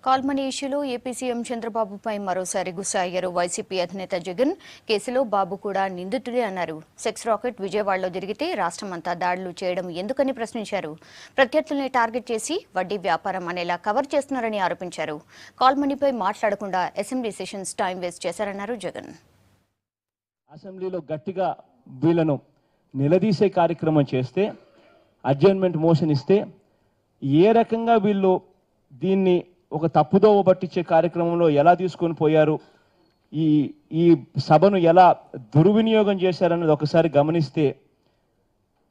Call money ఇష్యూలో AP CM చంద్రబాబుపై మరోసారి గుస్సా అయ్యారు వైసీపీ అధినేత జగన్. కేసులో బాబు కూడా నిందితుడే అన్నారు. సెక్స్ రాకెట్ విజయవాడలో జరిగితే రాష్ట్రమంతా దాడులు చేయడం ఎందుకని ప్రశ్నించారు. ప్రత్యర్థుల్ని టార్గెట్ చేసి వడ్డీ వ్యాపారం అనేలా కవర్ చేస్తున్నారని ఆరోపించారు. కాల్మనీపై మాట్లాడకుండా అసెంబ్లీ సెషన్స్ టైం వేస్ట్ చేశారన్నారు జగన్. అసెంబ్లీలో గట్టిగా వీళ్ళను నిలదీసే కార్యక్రమం చేస్తే, అడ్జర్న్మెంట్ మోషన్ ఇస్తే ఏ రకంగా వీళ్ళు దీన్ని ఒక తప్పుదోవ పట్టించే కార్యక్రమంలో ఎలా తీసుకొని పోయారు, ఈ సభను ఎలా దుర్వినియోగం చేశారన్నది ఒకసారి గమనిస్తే,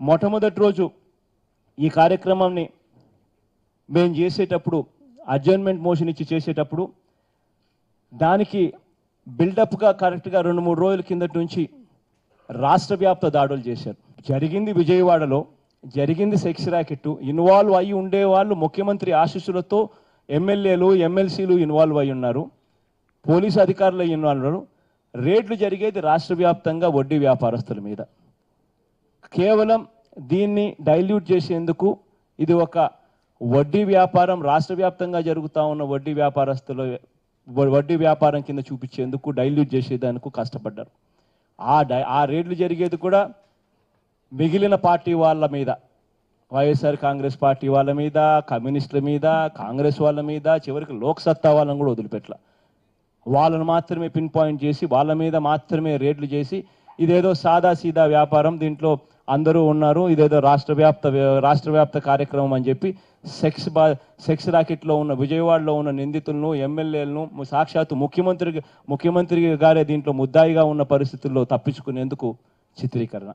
మొట్టమొదటి రోజు ఈ కార్యక్రమాన్ని మేము చేసేటప్పుడు అడ్జర్న్మెంట్ మోషన్ ఇచ్చి చేసేటప్పుడు దానికి బిల్డప్గా కరెక్ట్గా 2-3 రోజుల కిందటి నుంచి రాష్ట్ర వ్యాప్త దాడులు చేశారు. జరిగింది విజయవాడలో, జరిగింది సెక్స్ ర్యాకెట్. ఇన్వాల్వ్ అయ్యి ఉండేవాళ్ళు ముఖ్యమంత్రి ఆశీస్సులతో ఎమ్మెల్యేలు ఎమ్మెల్సీలు ఇన్వాల్వ్ అయి ఉన్నారు, పోలీసు అధికారులు ఇన్వాల్వ్ ఉన్నారు. రేట్లు జరిగేది రాష్ట్ర వ్యాప్తంగా వడ్డీ వ్యాపారస్తుల మీద. కేవలం దీన్ని డైల్యూట్ చేసేందుకు ఇది ఒక వడ్డీ వ్యాపారం, రాష్ట్ర వ్యాప్తంగా జరుగుతూ ఉన్న వడ్డీ వ్యాపారం కింద చూపించేందుకు, డైల్యూట్ చేసేదానికి కష్టపడ్డారు. ఆ రేట్లు జరిగేది కూడా మిగిలిన పార్టీ వాళ్ళ మీద, వైఎస్ఆర్ కాంగ్రెస్ పార్టీ వాళ్ళ మీద, కమ్యూనిస్టుల మీద, కాంగ్రెస్ వాళ్ళ మీద, చివరికి లోక్సత్తా వాళ్ళని కూడా వదిలిపెట్టల. వాళ్ళను మాత్రమే పిన్ పాయింట్ చేసి వాళ్ళ మీద మాత్రమే రేట్లు చేసి ఇదేదో సాదా సీదా వ్యాపారం, దీంట్లో అందరూ ఉన్నారు, ఇదేదో రాష్ట్ర వ్యాప్త కార్యక్రమం అని చెప్పి సెక్స్ రాకెట్లో ఉన్న విజయవాడలో ఉన్న నిందితులను, ఎమ్మెల్యేలను, సాక్షాత్తు ముఖ్యమంత్రి గారే దీంట్లో ముద్దాయిగా ఉన్న పరిస్థితుల్లో తప్పించుకునేందుకు చిత్రీకరణ.